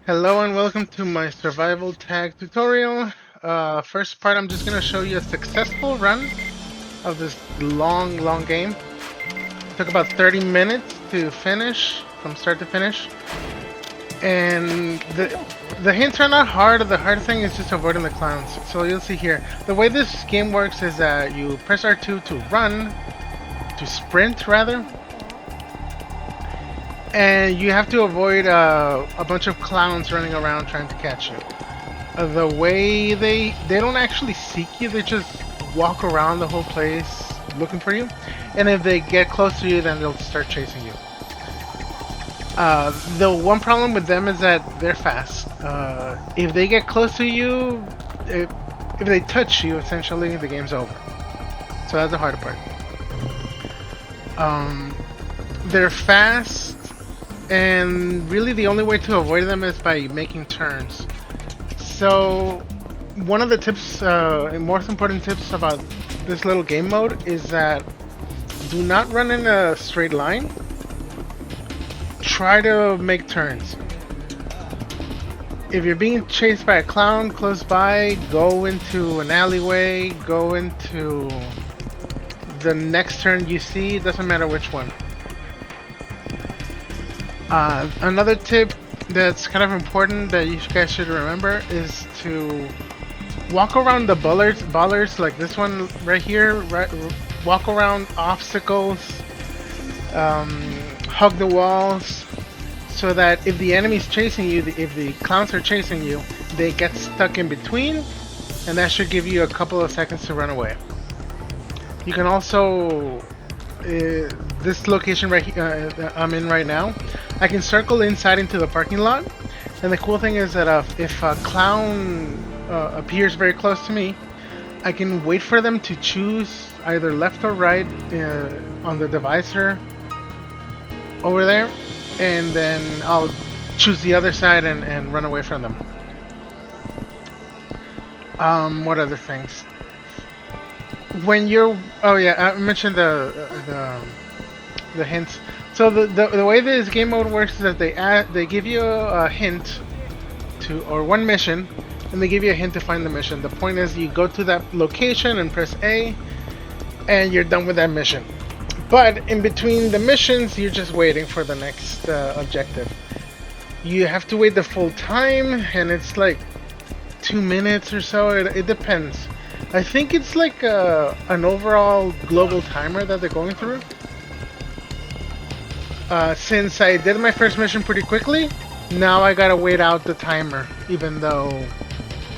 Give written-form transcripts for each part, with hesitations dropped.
Hello and welcome to my survival tag tutorial. First part, I'm just going to show you a successful run of this long game. It took about 30 minutes to finish, from start to finish. And the hints are not hard. The hard thing is just avoiding the clowns. So you'll see here. The way this game works is that you press R2 to run, to sprint rather. And you have to avoid a bunch of clowns running around trying to catch you. The way they don't actually seek you, they just walk around the whole place looking for you. And if they get close to you, then they'll start chasing you. The one problem with them is that they're fast. If they get close to you, if they touch you, essentially, the game's over. So that's the hard part. They're fast. And really the only way to avoid them is by making turns. So one of the tips, most important tips about this little game mode is that do not run in a straight line. Try to make turns. If you're being chased by a clown close by, go into an alleyway, go into the next turn you see, doesn't matter which one. Another tip that's kind of important that you guys should remember is to walk around the ballers like this one right here. Walk around obstacles, hug the walls, so that if the enemy's chasing you, if the clowns are chasing you, they get stuck in between, and that should give you a couple of seconds to run away. You can also this location right here I'm in right now, I can circle inside into the parking lot, and the cool thing is that if a clown appears very close to me, I can wait for them to choose either left or right on the divisor over there, and then I'll choose the other side and run away from them. What other things? When you're, oh yeah, I mentioned the hints. So the way this game mode works is that they give you a hint or one mission, and they give you a hint to find the mission. The point is you go to that location and press A, and you're done with that mission. But in between the missions, you're just waiting for the next objective. You have to wait the full time, and it's like 2 minutes or so. It depends. I think it's like an overall global timer that they're going through. Since I did my first mission pretty quickly, now I gotta wait out the timer, even though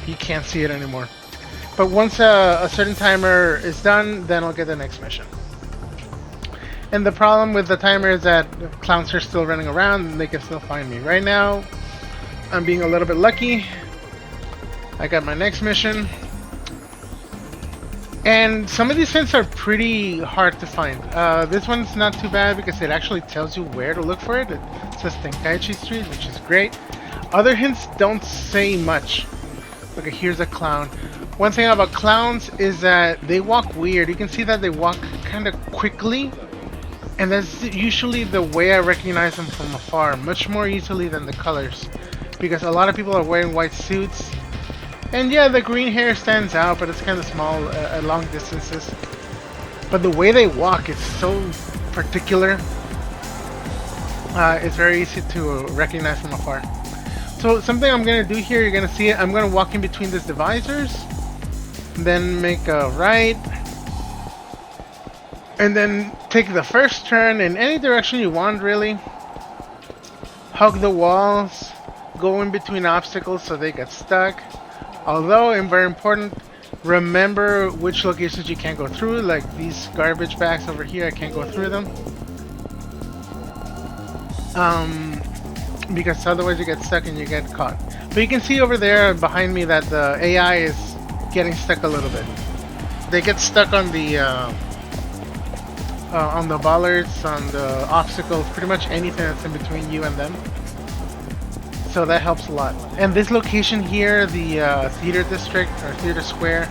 you can't see it anymore. But once a certain timer is done, then I'll get the next mission. And the problem with the timer is that the clowns are still running around and they can still find me. Right now, I'm being a little bit lucky. I got my next mission. And some of these hints are pretty hard to find. This one's not too bad because it actually tells you where to look for it. It says Tenkaichi Street, which is great. Other hints don't say much. Okay, here's a clown. One thing about clowns is that they walk weird. You can see that they walk kind of quickly. And that's usually the way I recognize them from afar, much more easily than the colors. Because a lot of people are wearing white suits. And yeah, the green hair stands out, but it's kind of small at long distances. But the way they walk is so particular. It's very easy to recognize from afar. So something I'm going to do here, you're going to see it. I'm going to walk in between these divisors. Then make a right. And then take the first turn in any direction you want, really. Hug the walls. Go in between obstacles so they get stuck. Although, and very important, remember which locations you can't go through, like these garbage bags over here, I can't go through them. Because otherwise you get stuck and you get caught. But you can see over there behind me that the AI is getting stuck a little bit. They get stuck on the bollards, on the obstacles, pretty much anything that's in between you and them. So that helps a lot. And this location here, the theater district or theater square,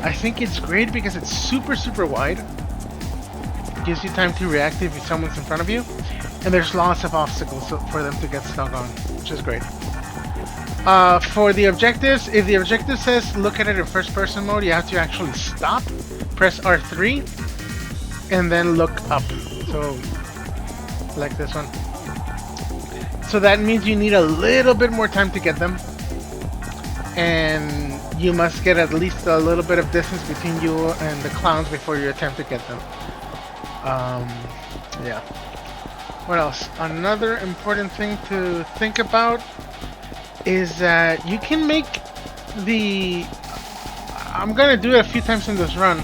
I think it's great because it's super wide. It gives you time to react if someone's in front of you. And there's lots of obstacles for them to get stuck on, which is great. For the objectives, if the objective says look at it in first person mode, you have to actually stop, press R3, and then look up. So, like this one. So that means you need a little bit more time to get them. And you must get at least a little bit of distance between you and the clowns before you attempt to get them. Yeah. What else? Another important thing to think about is that you can make the... I'm gonna do it a few times in this run.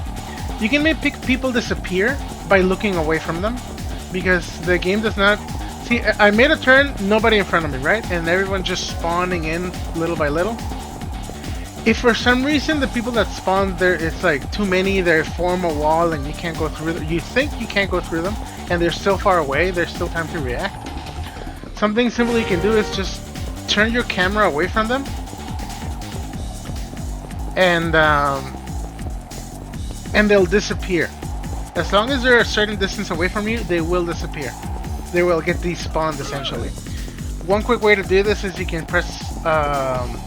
You can make people disappear by looking away from them, because the game does not... See, I made a turn, nobody in front of me, right? And everyone just spawning in little by little. If for some reason the people that spawn there, it's like too many, they form a wall and you can't go through them. You think you can't go through them, and they're still far away, there's still time to react. Something simple you can do is just turn your camera away from them, and they'll disappear. As long as they're a certain distance away from you, they will disappear. They will get despawned essentially. One quick way to do this is you can press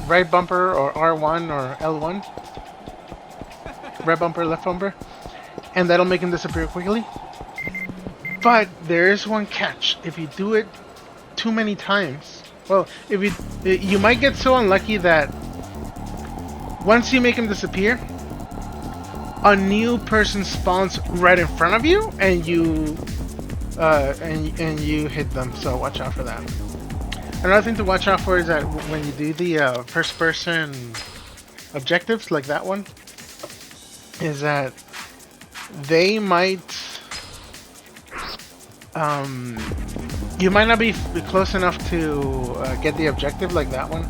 right bumper or R1 or L1. Right bumper, left bumper, and that'll make them disappear quickly. But there is one catch. If you do it too many times, well, if you might get so unlucky that once you make them disappear, a new person spawns right in front of you, and you hit them. So watch out for that. Another thing to watch out for is that when you do the first-person objectives, like that one, is that they might... you might not be close enough to get the objective like that one.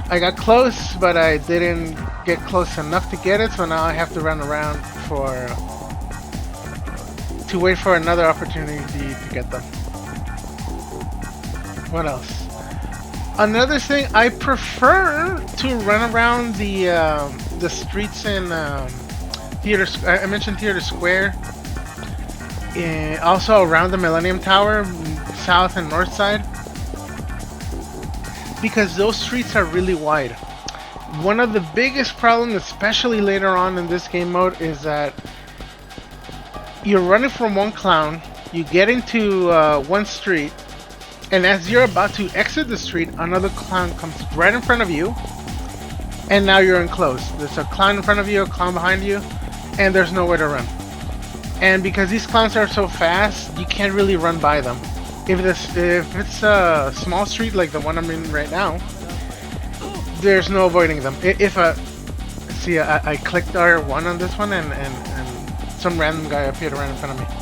I got close, but I didn't get close enough to get it, so now I have to run around to wait for another opportunity to get them. What else? Another thing, I prefer to run around the streets in Theater. I mentioned Theater Square. Also around the Millenium Tower, south and north side, because those streets are really wide. One of the biggest problems, especially later on in this game mode, is that you're running from one clown, you get into one street, and as you're about to exit the street, another clown comes right in front of you, and now you're enclosed. There's a clown in front of you, a clown behind you, and there's nowhere to run. And because these clowns are so fast, you can't really run by them. If it's a small street like the one I'm in right now, there's no avoiding them. See, I clicked R1 on this one, and some random guy appeared right in front of me.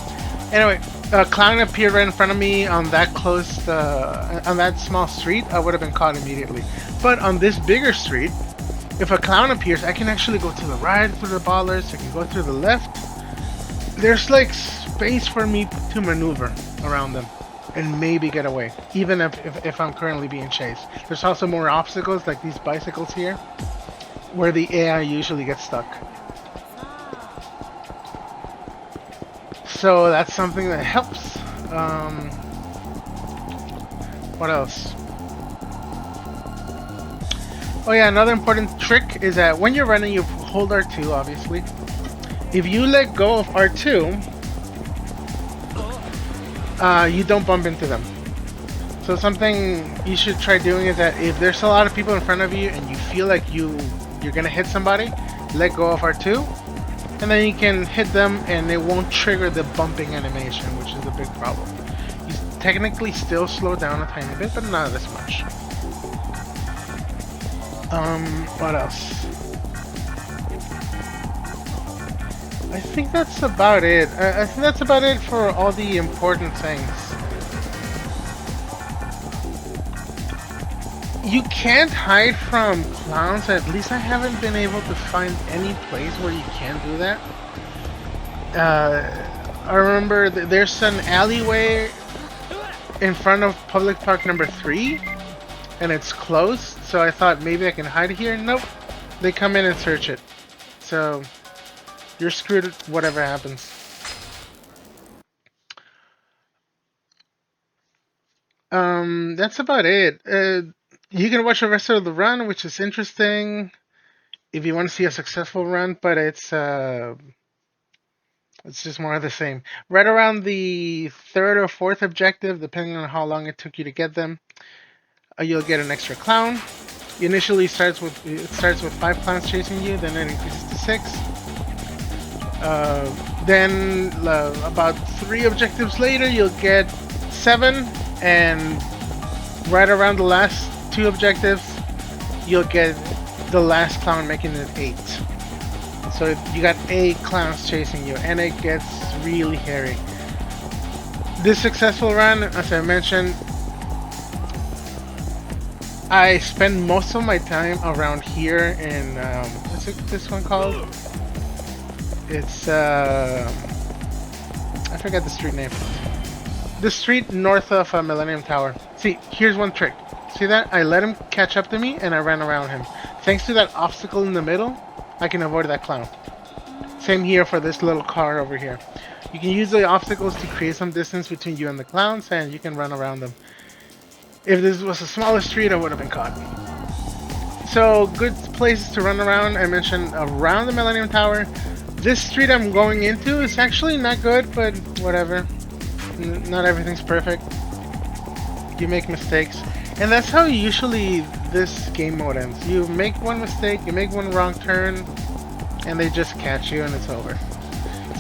Anyway, a clown appeared right in front of me on that close, on that small street. I would have been caught immediately. But on this bigger street, if a clown appears, I can actually go to the right through the ballers. I can go through the left. There's like space for me to maneuver around them and maybe get away, even if I'm currently being chased. There's also more obstacles, like these bicycles here, where the AI usually gets stuck. So that's something that helps. What else? Oh yeah, another important trick is that when you're running, you hold R2, obviously. If you let go of R2, you don't bump into them. So something you should try doing is that if there's a lot of people in front of you and you feel like you're gonna hit somebody, let go of R2, and then you can hit them and it won't trigger the bumping animation, which is a big problem. You technically still slow down a tiny bit, but not as much. What else? I think that's about it. I think that's about it for all the important things. You can't hide from clowns. At least I haven't been able to find any place where you can do that. I remember there's an alleyway in front of public park number 3, and it's closed. So I thought maybe I can hide here. Nope. They come in and search it. So you're screwed whatever happens. That's about it. You can watch the rest of the run, which is interesting if you want to see a successful run, but it's just more of the same. Right around the third or fourth objective, depending on how long it took you to get them, you'll get an extra clown. It starts with 5 clowns chasing you, then it increases to 6. Then about 3 objectives later, you'll get 7, and right around the last 2 objectives, you'll get the last clown, making it 8. So you got 8 clowns chasing you, and it gets really hairy. This successful run, as I mentioned, I spend most of my time around here in what's this one called? It's I forgot the street name. The street north of Millenium Tower. See, here's one trick. See that? I let him catch up to me, and I ran around him. Thanks to that obstacle in the middle, I can avoid that clown. Same here for this little car over here. You can use the obstacles to create some distance between you and the clowns, and you can run around them. If this was a smaller street, I would have been caught. So, good places to run around. I mentioned around the Millenium Tower. This street I'm going into is actually not good, but whatever. Not everything's perfect. You make mistakes. And that's how usually this game mode ends. You make one mistake, you make one wrong turn, and they just catch you and it's over.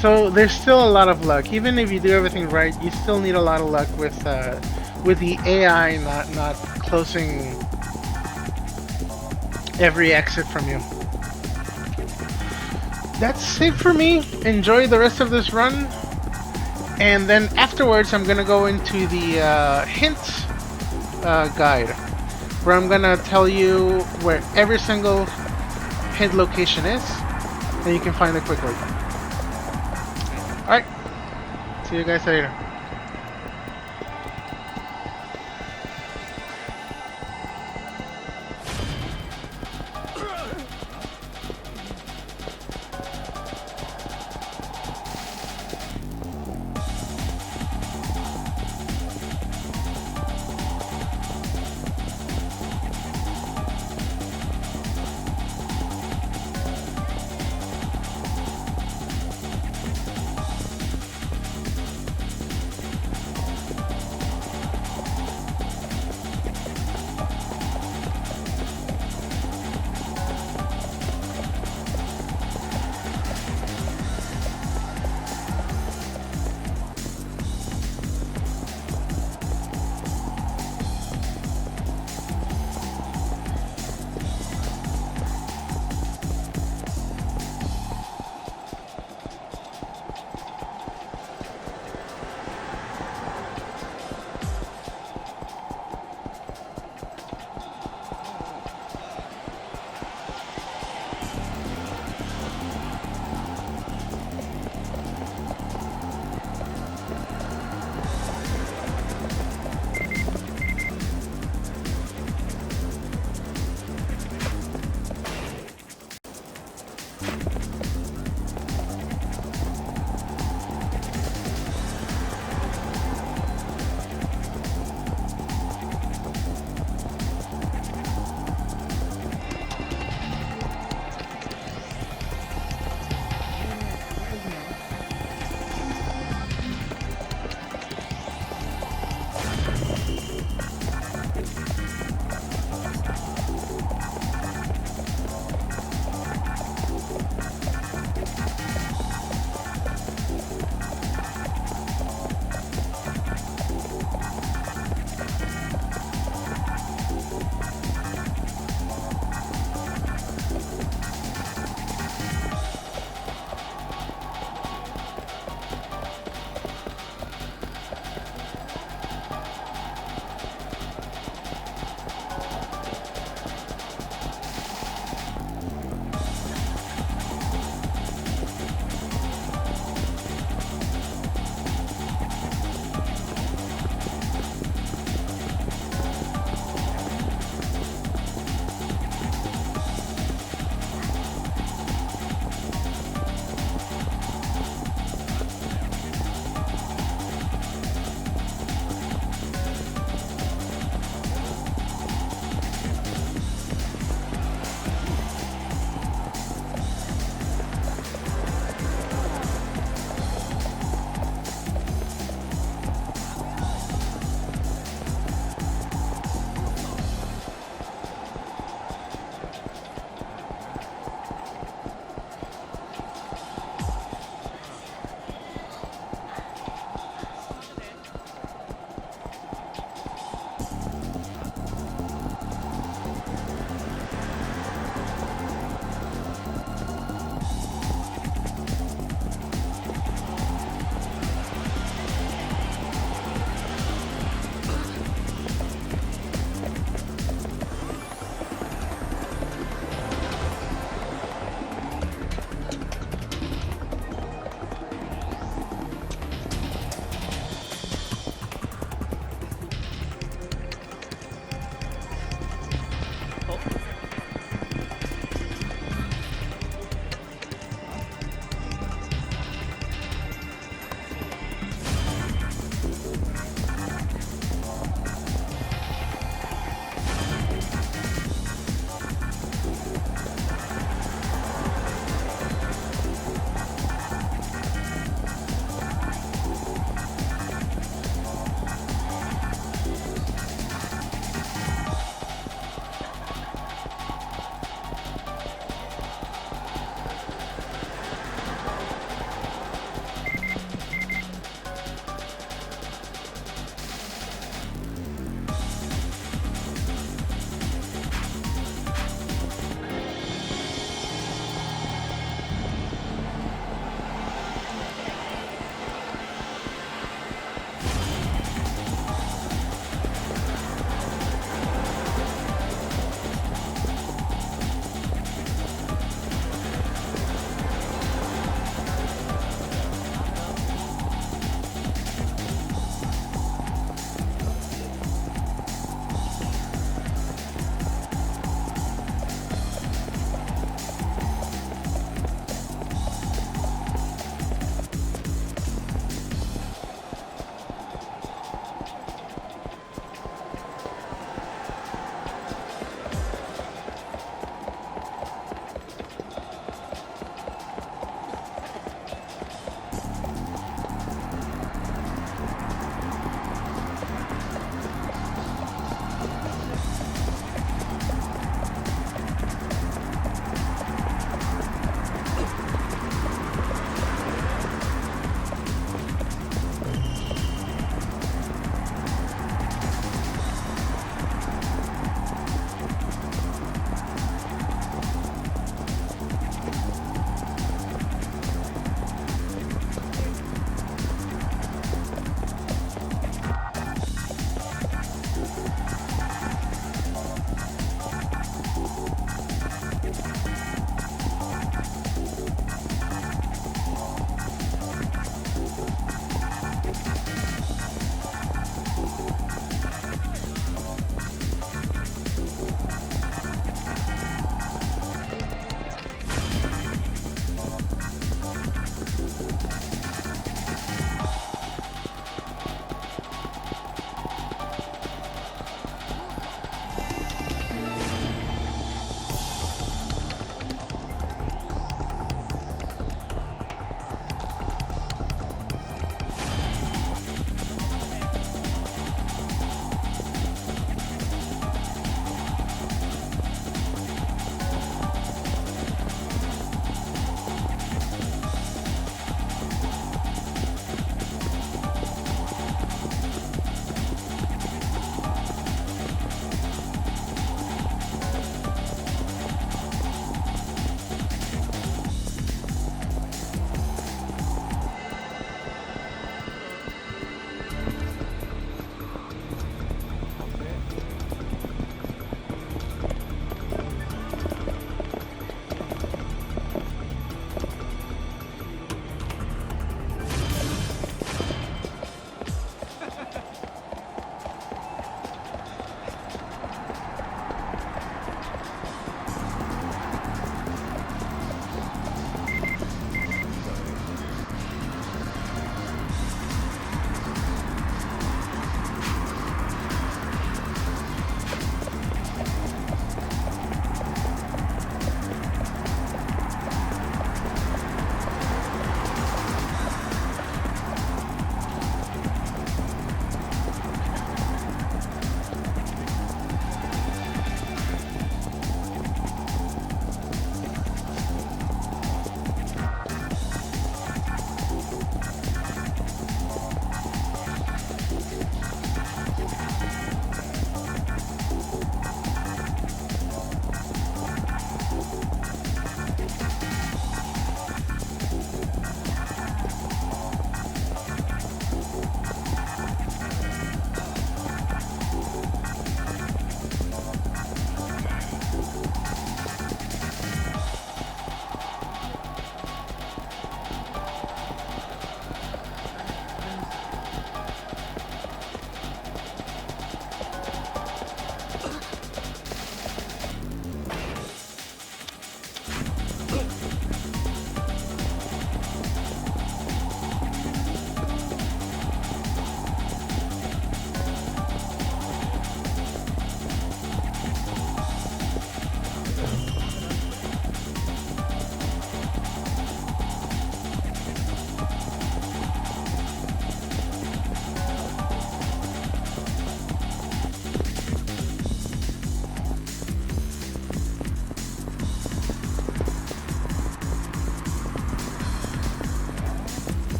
So there's still a lot of luck. Even if you do everything right, you still need a lot of luck with the AI not closing every exit from you. That's it for me. Enjoy the rest of this run. And then afterwards, I'm going to go into the hint guide, where I'm going to tell you where every single hint location is, and you can find it quickly. Alright, see you guys later.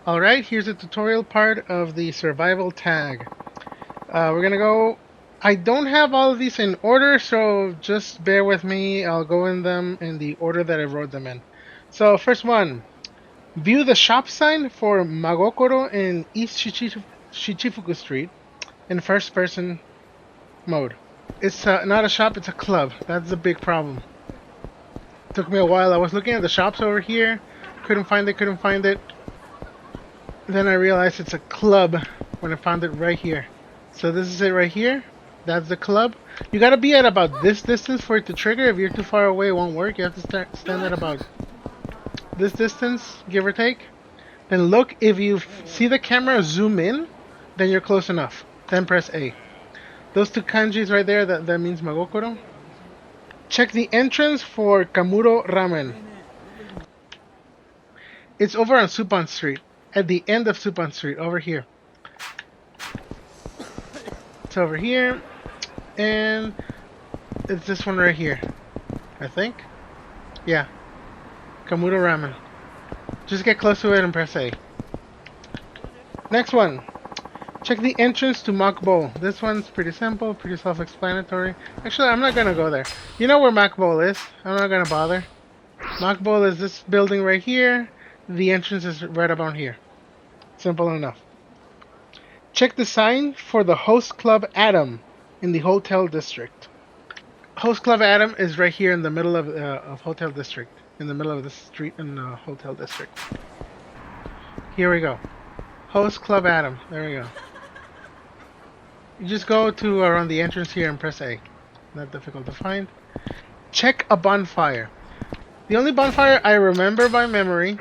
Alright, here's the tutorial part of the survival tag. We're gonna go... I don't have all of these in order, so just bear with me. I'll go in them in the order that I wrote them in. So, first one. View the shop sign for Magokoro in East Shichifuku Street in first person mode. It's not a shop, it's a club. That's the big problem. Took me a while. I was looking at the shops over here. Couldn't find it. Then I realized it's a club when I found it right here. So this is it right here. That's the club. You gotta be at about this distance for it to trigger. If you're too far away, it won't work. You have to stand at about this distance, give or take. Then look, if you see the camera zoom in, then you're close enough. Then press A. Those two kanjis right there, that means Magokoro. Check the entrance for Kamuro Ramen. It's over on Suppan Street. At the end of Suppan Street, over here. It's over here. And it's this one right here. I think. Yeah. Kamuro Ramen. Just get close to it and press A. Next one. Check the entrance to Mach Bowl. This one's pretty simple, pretty self-explanatory. Actually, I'm not gonna go there. You know where Mach Bowl is. I'm not gonna bother. Mach Bowl is this building right here. The entrance is right about here. Simple enough. Check the sign for the Host Club Adam in the Hotel District. Host Club Adam is right here in the middle of Hotel District. In the middle of the street in the Hotel District. Here we go. Host Club Adam. There we go. You just go to around the entrance here and press A. Not difficult to find. Check a bonfire. The only bonfire I remember by memory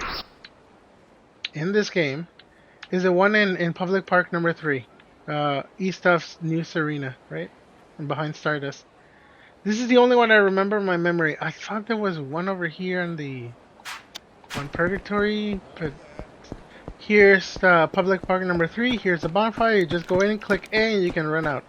in this game is the one in Public Park number 3. East of New Serena, right? And behind Stardust. This is the only one I remember in my memory. I thought there was one over here in the one Purgatory, but here's Public Park number 3. Here's the bonfire. You just go in and click A and you can run out.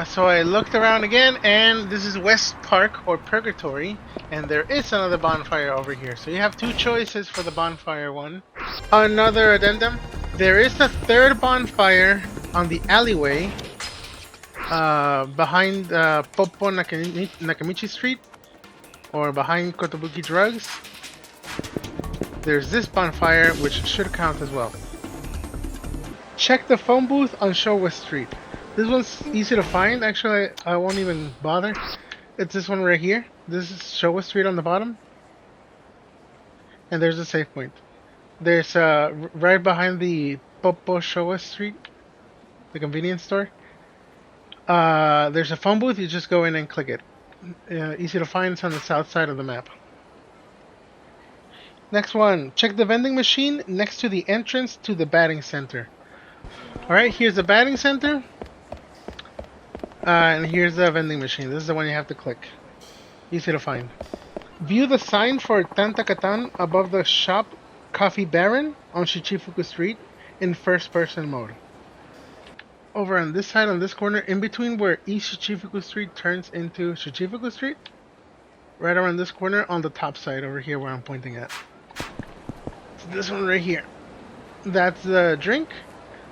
So I looked around again, and this is West Park or Purgatory, and there is another bonfire over here. So you have two choices for the bonfire one. Another addendum. There is a third bonfire on the alleyway behind Popo Nakamichi Street, or behind Kotobuki Drugs. There's this bonfire, which should count as well. Check the phone booth on Showa Street. This one's easy to find. Actually, I won't even bother. It's this one right here. This is Showa Street on the bottom. And there's a save point. There's right behind the Popo Showa Street, the convenience store. There's a phone booth. You just go in and click it. Easy to find. It's on the south side of the map. Next one. Check the vending machine next to the entrance to the batting center. Alright, here's the batting center. And here's the vending machine. This is the one you have to click. Easy to find. View the sign for Tantakatan above the shop Coffee Barron on Shichifuku Street in first person mode. Over on this side, on this corner, in between where East Shichifuku Street turns into Shichifuku Street. Right around this corner on the top side over here where I'm pointing at. It's this one right here. That's the drink.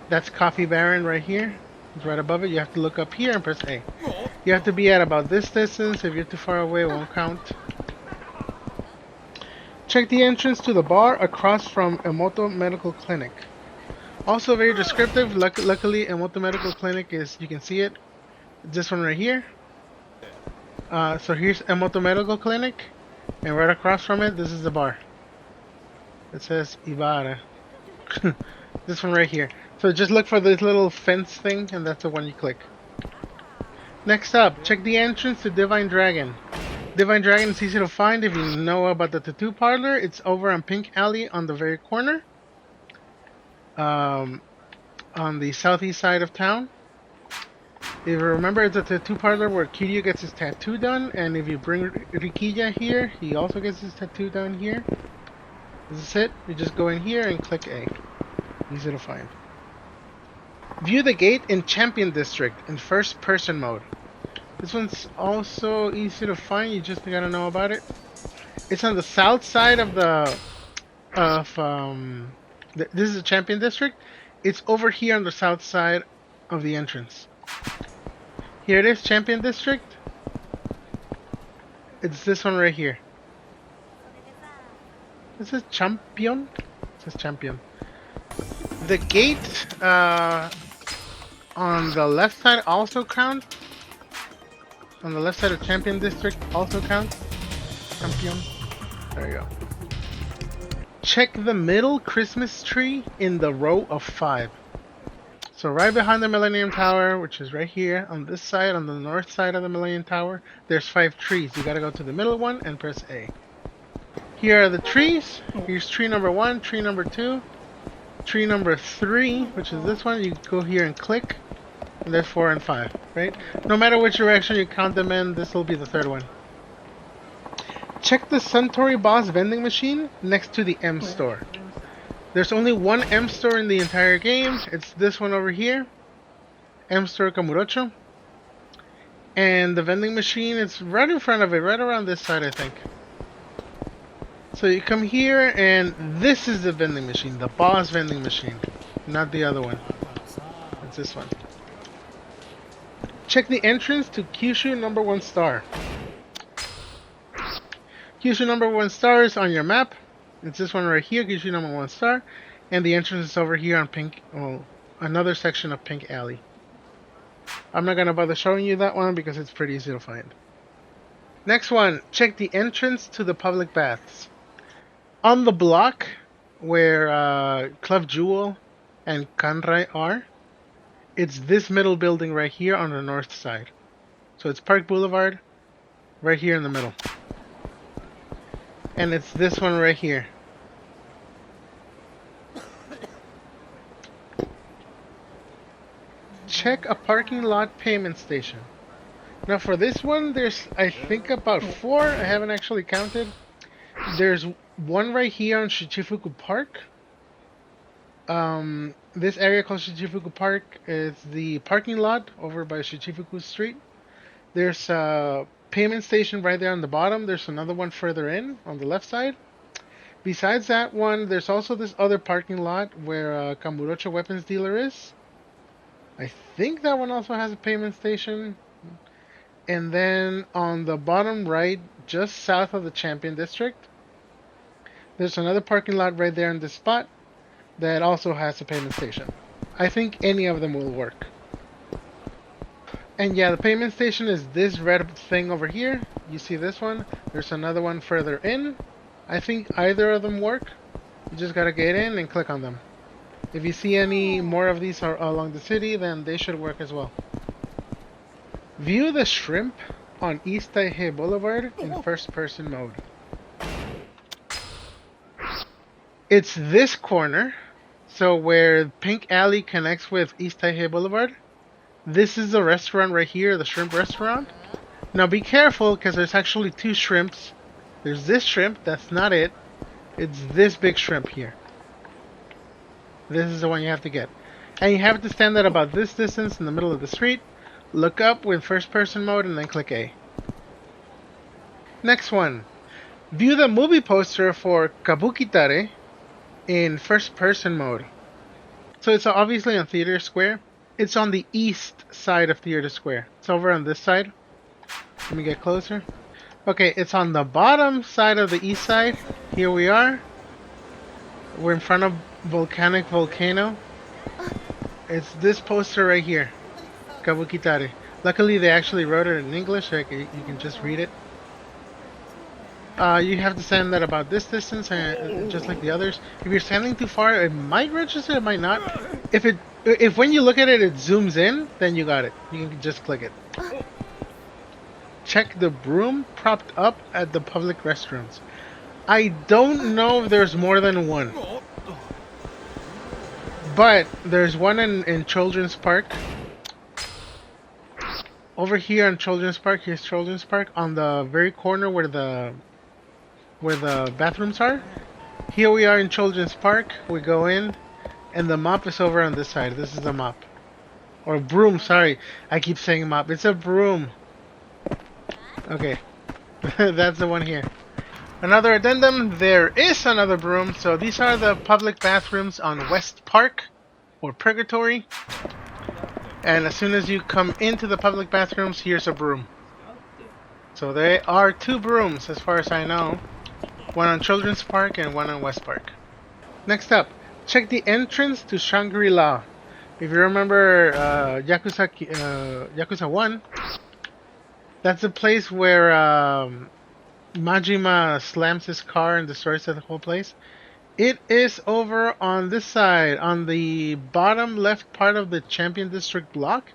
That's Coffee Barron right here. It's right above it. You have to look up here and press A. You have to be at about this distance. If you're too far away, it won't count. Check the entrance to the bar across from Emoto Medical Clinic. Also very descriptive. Luckily, Emoto Medical Clinic is, you can see it. This one right here. So here's Emoto Medical Clinic. And right across from it, this is the bar. It says Ibarra. This one right here. So just look for this little fence thing, and that's the one you click. Next up, check the entrance to Divine Dragon. Divine Dragon is easy to find if you know about the tattoo parlor. It's over on Pink Alley on the very corner. On the southeast side of town. If you remember, it's a tattoo parlor where Kiryu gets his tattoo done, and if you bring Rikiya here, he also gets his tattoo done here. This is it. You just go in here and click A. Easy to find. View the gate in Champion District in first person mode. This one's also easy to find. You just gotta know about it. It's on the south side of the This is a Champion District. It's over here on the south side of the entrance. Here it is, Champion District. It's this one right here. This is Champion? It says Champion. The gate on the left side also counts. On the left side of Champion District also counts. Champion. There you go. Check the middle Christmas tree in the row of 5. So right behind the Millenium Tower, which is right here on this side, on the north side of the Millenium Tower, there's 5 trees. You gotta go to the middle one and press A. Here are the trees. Here's tree number 1, tree number 2, tree number 3, which is this one. You go here and click, and there's 4 and 5, right? No matter which direction you count them in, this will be the 3rd one. Check the Suntory Boss vending machine next to the M store. There's only one M store in the entire game. It's this one over here. M store Kamurocho. And the vending machine is right in front of it, right around this side, I think. So you come here, and this is the vending machine, the Boss vending machine, not the other one. It's this one. Check the entrance to Kyushu No. 1 Star. Kyushu No. 1 Star is on your map. It's this one right here, Kyushu No. 1 Star. And the entrance is over here on Pink, another section of Pink Alley. I'm not going to bother showing you that one because it's pretty easy to find. Next one, check the entrance to the public baths. On the block where Club Jewel and Kanrai are, it's this middle building right here on the north side. So it's Park Boulevard, right here in the middle. And it's this one right here. Check a parking lot payment station. Now for this one, there's I think about 4. I haven't actually counted. There's one right here on Shichifuku Park. This area called Shichifuku Park is the parking lot over by Shichifuku Street. There's a payment station right there on the bottom. There's another one further in on the left side. Besides that one, there's also this other parking lot where Kamurocho weapons dealer is. I think that one also has a payment station. And then on the bottom right, just south of the Champion District, there's another parking lot right there in this spot that also has a payment station. I think any of them will work. And yeah, the payment station is this red thing over here. You see this one? There's another one further in. I think either of them work. You just gotta get in and click on them. If you see any more of these along the city, then they should work as well. View the shrimp on East Taihei Boulevard in first-person mode. It's this corner, so where Pink Alley connects with East Taihei Boulevard. This is the restaurant right here, the shrimp restaurant. Now be careful, because there's actually 2 shrimps. There's this shrimp, that's not it. It's this big shrimp here. This is the one you have to get. And you have to stand at about this distance in the middle of the street. Look up with first person mode and then click A. Next one. View the movie poster for Kabuki-tare in first person mode. So it's obviously on Theater Square. It's on the east side of Theater Square. It's over on this side. Let me get closer. Okay, it's on the bottom side of the east side. Here we are. We're in front of Volcanic Volcano. It's this poster right here. Kabuki-tare. Luckily they actually wrote it in English, so you can just read it. You have to stand at about this distance, just like the others. If you're standing too far, it might register, it might not. If when you look at it, it zooms in, then you got it. You can just click it. Check the broom propped up at the public restrooms. I don't know if there's more than one. But there's one in Children's Park. Over here on Children's Park, here's Children's Park on the very corner where the bathrooms are. Here we are in Children's Park. We go in, and the mop is over on this side. This is the mop. Or broom, sorry. I keep saying mop. It's a broom. Okay. That's the one here. Another addendum, there is another broom. So these are the public bathrooms on West Park, or Purgatory. And as soon as you come into the public bathrooms, here's a broom. So there are 2 brooms as far as I know. One on Children's Park and one on West Park. Next up, check the entrance to Shangri-La. If you remember Yakuza 1, that's the place where Majima slams his car and destroys the whole place. It is over on this side, on the bottom left part of the Champion District block.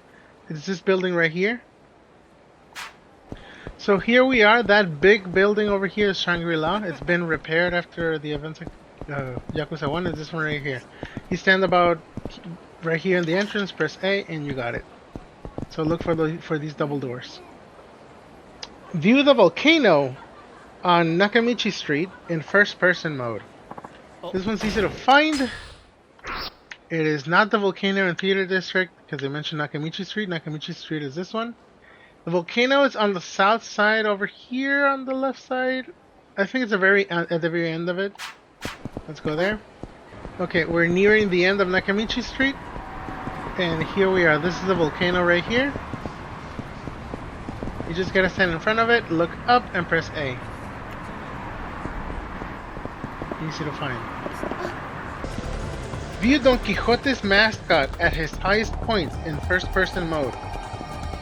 It's this building right here. So here we are, that big building over here is Shangri-La. It's been repaired after the events of Yakuza 1. It's this one right here. You stand about right here in the entrance, press A, and you got it. So look for these double doors. View the volcano on Nakamichi Street in first-person mode. This one's easy to find. It is not the volcano in Theater District because they mentioned Nakamichi Street. Nakamichi Street is this one. The volcano is on the south side over here on the left side. I think it's at the very end of it. Let's go there. Okay, we're nearing the end of Nakamichi Street. And here we are. This is the volcano right here. You just gotta stand in front of it, look up, and press A. Easy to find. View Don Quixote's mascot at his highest point in first-person mode.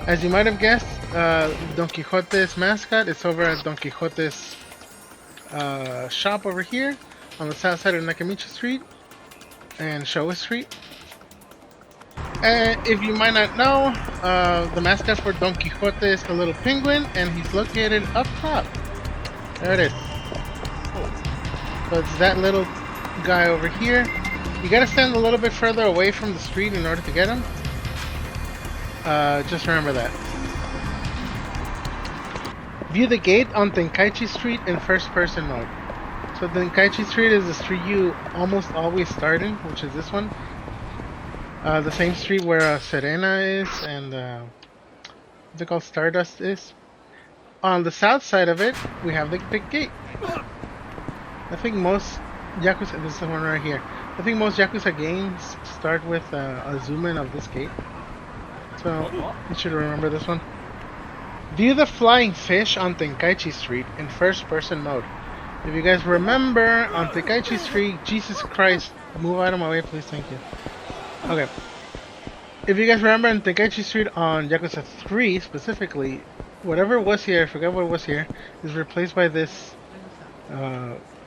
As you might have guessed, Don Quixote's mascot is over at Don Quixote's shop over here on the south side of Nakamichi Street and Showa Street. And if you might not know, the mascot for Don Quixote is a little penguin, and he's located up top. There it is. So it's that little guy over here. You gotta stand a little bit further away from the street in order to get him. Just remember that. View the gate on Tenkaichi Street in first-person mode. So Tenkaichi Street is the street you almost always start in, which is this one. The same street where Serena is and what's it called, Stardust is. On the south side of it, we have the big gate. I think most Yakuza, this is the one right here. I think most Yakuza games start with a zoom in of this gate. So you should remember this one. View the flying fish on Tenkaichi Street in first-person mode. If you guys remember, on Tenkaichi Street, Jesus Christ, move out of my way, please, thank you. Okay. If you guys remember, on Tenkaichi Street on Yakuza 3 specifically, whatever was here, I forgot what was here, is replaced by this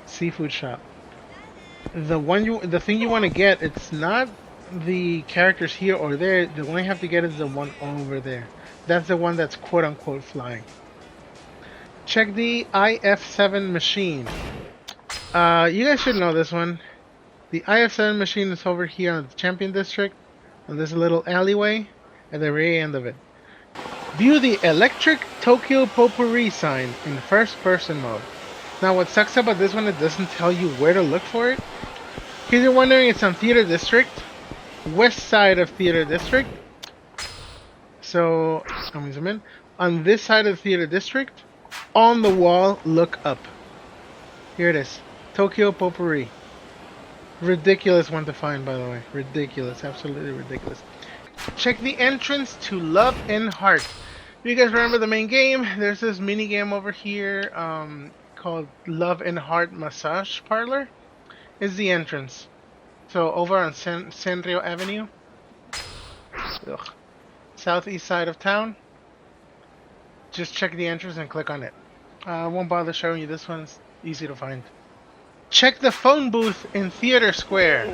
seafood shop. The thing you want to get, it's not the characters here or there. The one you have to get is the one over there. That's the one that's quote-unquote flying. Check the IF7 machine. You guys should know this one. The IF7 machine is over here on the Champion District, and there's a little alleyway at the very end of it. View the electric Tokyo Popuri sign in first-person mode. Now what sucks about this one, it doesn't tell you where to look for it. If you're wondering, it's on Theater District, west side of Theater District. So, let me zoom in. On this side of the Theater District, on the wall, look up. Here it is. Tokyo Popuri. Ridiculous one to find, by the way. Ridiculous. Absolutely ridiculous. Check the entrance to Love and Heart. If you guys remember the main game, there's this mini game over here called Love and Heart Massage Parlor. Is the entrance. So over on Senryo Avenue. Ugh. Southeast side of town. Just check the entrance and click on it. I won't bother showing you this one. It's easy to find. Check the phone booth in Theater Square.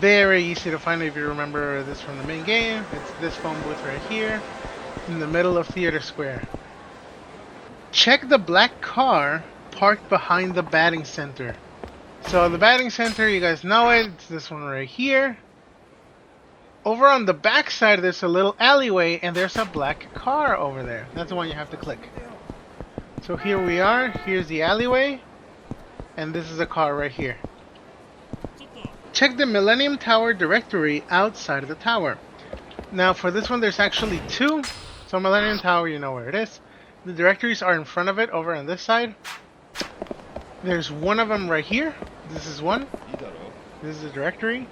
Very easy to find if you remember this from the main game. It's this phone booth right here in the middle of Theater Square. Check the black car parked behind the batting center. So the batting center, you guys know it. It's this one right here. Over on the back side, there's a little alleyway, and there's a black car over there. That's the one you have to click. So here we are. Here's the alleyway. And this is a car right here. Check the Millenium Tower directory outside of the tower. Now for this one there's actually 2. So Millenium Tower, you know where it is. The directories are in front of it over on this side. There's one of them right here. This is one. This is the directory.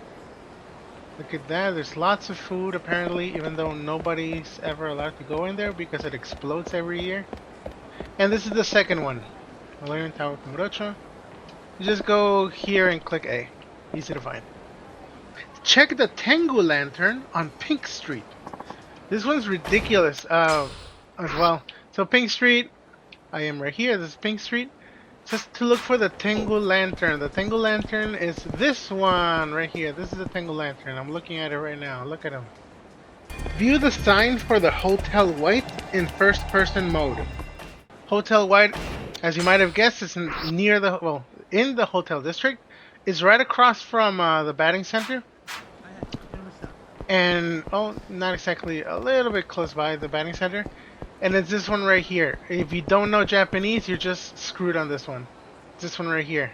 Look at that. There's lots of food apparently, even though nobody's ever allowed to go in there because it explodes every year. And this is the second one. Millenium Tower, Kamuro. You just go here and click A. Easy to find. Check the Tengu lantern on Pink Street. This one's ridiculous as well. So Pink Street, I am right here. This is Pink Street. Just to look for the Tengu lantern. The Tengu lantern is this one right here. This is the Tengu lantern. I'm looking at it right now. Look at him. View the sign for the Hotel White in first person mode. Hotel White, as you might have guessed, is near the, well, in the hotel district. It's right across from the batting center. And, oh, not exactly, a little bit close by the batting center. And it's this one right here. If you don't know Japanese, you're just screwed on this one. This one right here.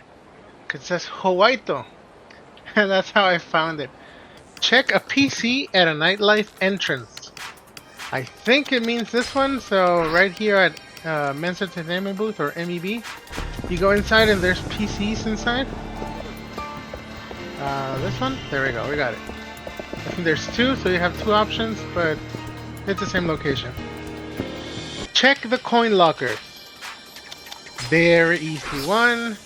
It says Hawaito. And that's how I found it. Check a PC at a nightlife entrance. I think it means this one. So right here at Men's Entertainment Booth, or MEB, you go inside and there's PCs inside. This one? There we go. We got it. I think there's two, so you have two options, but it's the same location. Check the coin lockers. Very easy one.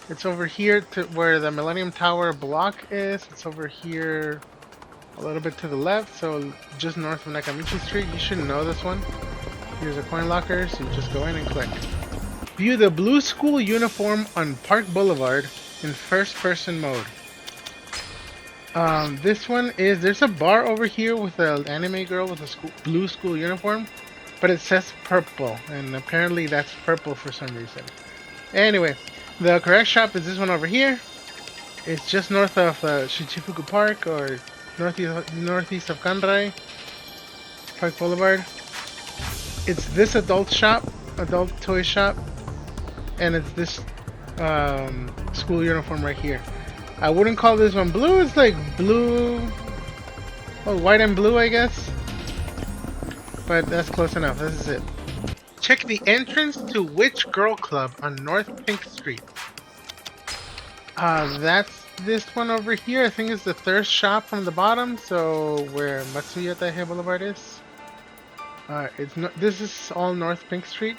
It's over here to where the Millenium Tower block is. It's over here a little bit to the left, so just north of Nakamichi Street. You should know this one. Here's a coin locker, so you just go in and click. View the blue school uniform on Park Boulevard in first person mode. This one is, there's a bar over here with an anime girl with a blue school uniform. But it says purple, and apparently that's purple for some reason. Anyway, the correct shop is this one over here. It's just north of Shichifuku Park, or northeast of Kanrai, Park Boulevard. It's this adult toy shop, and it's this school uniform right here. I wouldn't call this one blue. It's like blue, oh, white and blue, I guess. But that's close enough. This is it. Check the entrance to which girl club on North Pink Street. That's this one over here. I think it's the third shop from the bottom. So where East Taihei Boulevard is. This is all North Pink Street.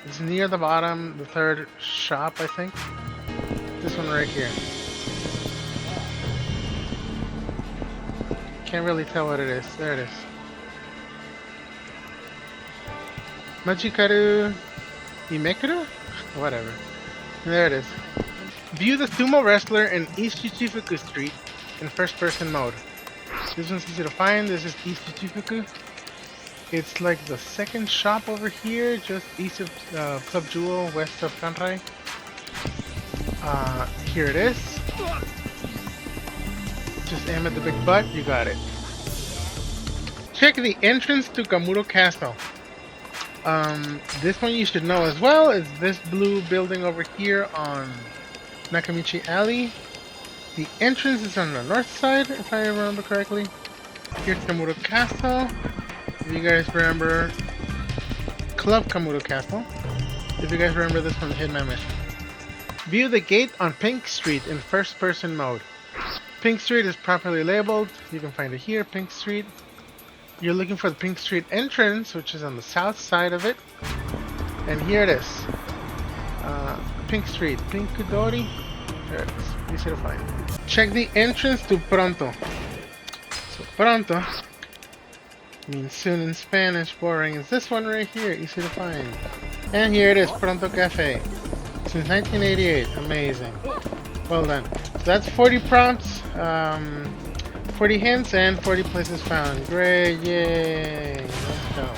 It's near the bottom, the third shop, I think. This one right here. Can't really tell what it is. There it is. Majikaru Imekuru? Whatever. There it is. View the sumo wrestler in East Shichifuku Street in first person mode. This one's easy to find. This is East Shichifuku. It's like the second shop over here, just east of Club Jewel, west of Kanrai. Here it is. Just aim at the big butt, you got it. Check the entrance to Kamuro Castle. This one you should know as well is this blue building over here on Nakamichi Alley. The entrance is on the north side, if I remember correctly. Here's Kamuro Castle. If you guys remember Club Kamuro Castle. If you guys remember this from the Hitman mission. View the gate on Pink Street in first person mode. Pink Street is properly labeled. You can find it here, Pink Street. You're looking for the Pink Street entrance, which is on the south side of it. And here it is. Pink Street, Pinkudori. There it is. Easy to find. Check the entrance to Pronto. So Pronto means soon in Spanish. Boring is this one right here. Easy to find. And here it is, Pronto Cafe. Since 1988. Amazing. Well done. So that's 40 prompts. 40 hints and 40 places found. Great, yay! Let's go.